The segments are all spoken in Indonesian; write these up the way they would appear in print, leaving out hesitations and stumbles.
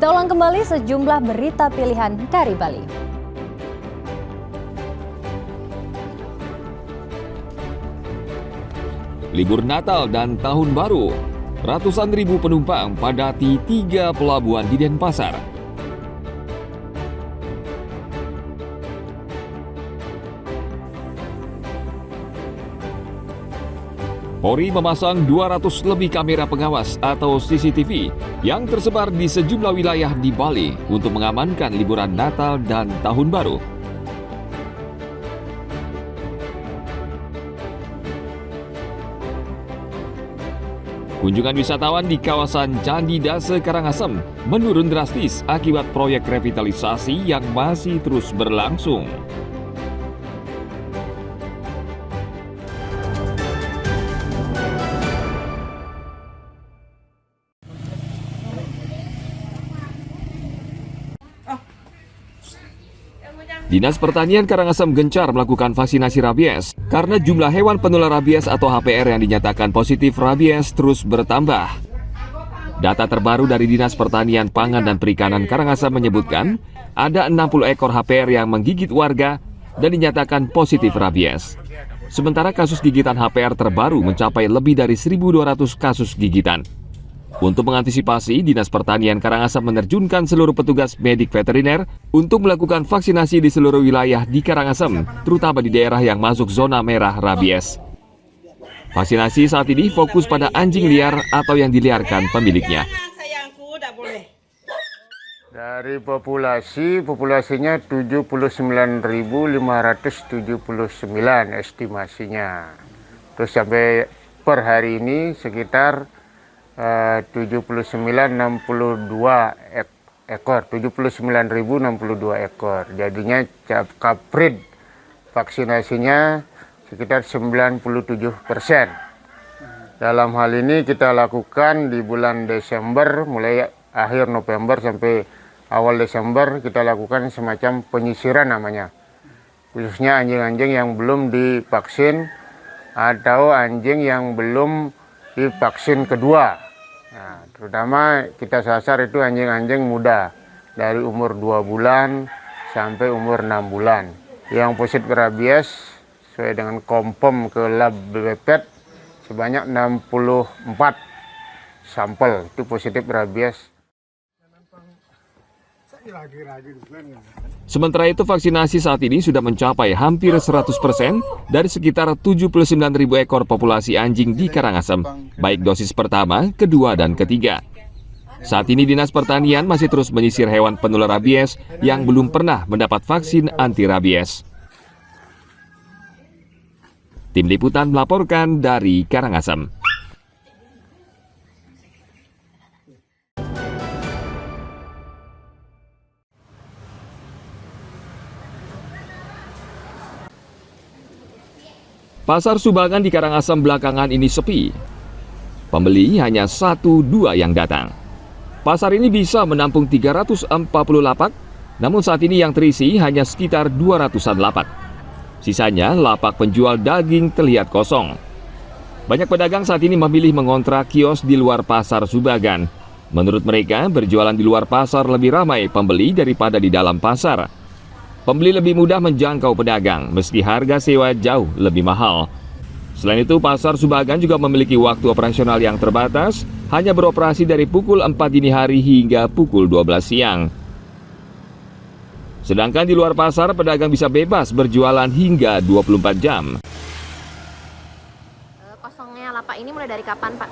Kita ulang kembali sejumlah berita pilihan dari Bali. Libur Natal dan Tahun Baru, ratusan ribu penumpang padati 3 pelabuhan di Denpasar. Polri memasang 200 lebih kamera pengawas atau CCTV yang tersebar di sejumlah wilayah di Bali untuk mengamankan liburan Natal dan Tahun Baru. Kunjungan wisatawan di kawasan Candi Dase Karangasem menurun drastis akibat proyek revitalisasi yang masih terus berlangsung. Dinas Pertanian Karangasem gencar melakukan vaksinasi rabies karena jumlah hewan penular rabies atau HPR yang dinyatakan positif rabies terus bertambah. Data terbaru dari Dinas Pertanian Pangan dan Perikanan Karangasem menyebutkan ada 60 ekor HPR yang menggigit warga dan dinyatakan positif rabies. Sementara kasus gigitan HPR terbaru mencapai lebih dari 1.200 kasus gigitan. Untuk mengantisipasi, Dinas Pertanian Karangasem menerjunkan seluruh petugas medik veteriner untuk melakukan vaksinasi di seluruh wilayah di Karangasem, terutama di daerah yang masuk zona merah rabies. Vaksinasi saat ini fokus pada anjing liar atau yang diliarkan pemiliknya. Dari populasinya 79.579 estimasinya. Terus sampai per hari ini sekitar 79.062 ekor, 79.062 ekor. Jadinya kaprit vaksinasinya sekitar 97%. Dalam hal ini kita lakukan di bulan Desember, mulai akhir November sampai awal Desember kita lakukan semacam penyisiran namanya. Khususnya anjing-anjing yang belum divaksin atau anjing yang belum divaksin kedua. Nah, terutama kita sasar itu anjing-anjing muda dari umur 2 bulan sampai umur 6 bulan. Yang positif rabies sesuai dengan Kompom ke lab BPPET sebanyak 64 sampel itu positif rabies. Sementara itu vaksinasi saat ini sudah mencapai hampir 100% dari sekitar 79.000 ekor populasi anjing di Karangasem, baik dosis pertama, kedua, dan ketiga. Saat ini Dinas Pertanian masih terus menyisir hewan penular rabies yang belum pernah mendapat vaksin anti rabies. Tim Liputan melaporkan dari Karangasem. Pasar Subangan di Karangasem belakangan ini sepi. Pembeli hanya 1-2 yang datang. Pasar ini bisa menampung 340 lapak, namun saat ini yang terisi hanya sekitar 200-an lapak. Sisanya lapak penjual daging terlihat kosong. Banyak pedagang saat ini memilih mengontrak kios di luar Pasar Subangan. Menurut mereka, berjualan di luar pasar lebih ramai pembeli daripada di dalam pasar. Pembeli lebih mudah menjangkau pedagang, meski harga sewa jauh lebih mahal. Selain itu, Pasar Subangan juga memiliki waktu operasional yang terbatas, hanya beroperasi dari pukul 4 dini hari hingga pukul 12 siang. Sedangkan di luar pasar, pedagang bisa bebas berjualan hingga 24 jam. Kosongnya lapak ini mulai dari kapan, Pak?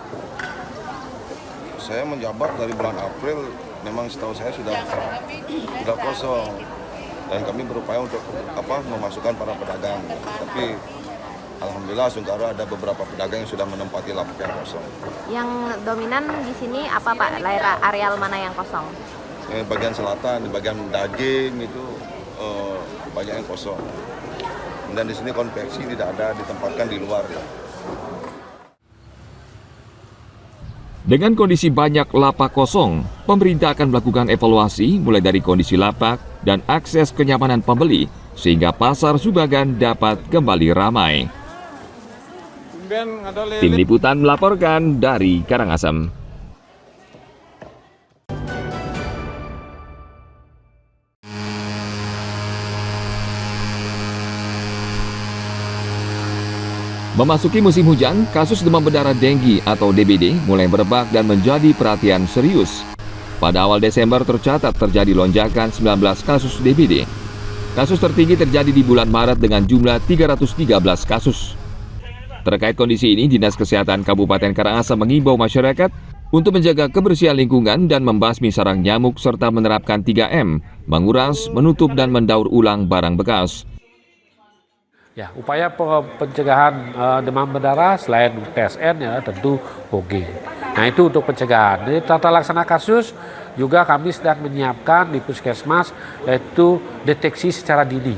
Saya menjabat dari bulan April, memang setahu saya sudah kosong. Dan kami berupaya untuk memasukkan para pedagang. Tapi alhamdulillah sekarang ada beberapa pedagang yang sudah menempati lapak yang kosong. Yang dominan di sini apa, Pak? Areal mana yang kosong? Bagian selatan, di bagian daging itu banyak yang kosong. Dan di sini konveksi tidak ada, ditempatkan di luar. Dengan kondisi banyak lapak kosong, pemerintah akan melakukan evaluasi mulai dari kondisi lapak dan akses kenyamanan pembeli, sehingga Pasar Subangan dapat kembali ramai. Tim Liputan melaporkan dari Karangasem. Memasuki musim hujan, kasus demam berdarah denggi atau DBD mulai merebak dan menjadi perhatian serius. Pada awal Desember tercatat terjadi lonjakan 19 kasus DBD. Kasus tertinggi terjadi di bulan Maret dengan jumlah 313 kasus. Terkait kondisi ini, Dinas Kesehatan Kabupaten Karangasem mengimbau masyarakat untuk menjaga kebersihan lingkungan dan membasmi sarang nyamuk serta menerapkan 3M, menguras, menutup, dan mendaur ulang barang bekas. Ya, upaya pencegahan demam berdarah selain TSN ya tentu fogging. Nah itu untuk pencegahan. Di tata laksana kasus juga kami sedang menyiapkan di puskesmas yaitu deteksi secara dini.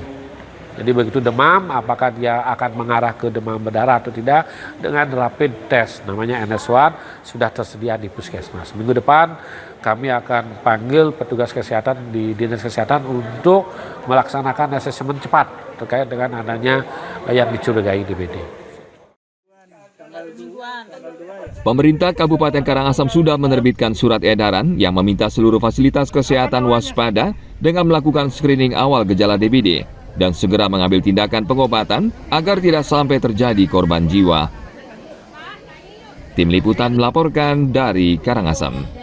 Jadi begitu demam, apakah dia akan mengarah ke demam berdarah atau tidak dengan rapid test namanya NS1 sudah tersedia di puskesmas. Minggu depan kami akan panggil petugas kesehatan di Dinas Kesehatan untuk melaksanakan asesmen cepat terkait dengan adanya yang dicurigai DBD. Pemerintah Kabupaten Karangasem sudah menerbitkan surat edaran yang meminta seluruh fasilitas kesehatan waspada dengan melakukan screening awal gejala DBD dan segera mengambil tindakan pengobatan agar tidak sampai terjadi korban jiwa. Tim Liputan melaporkan dari Karangasem.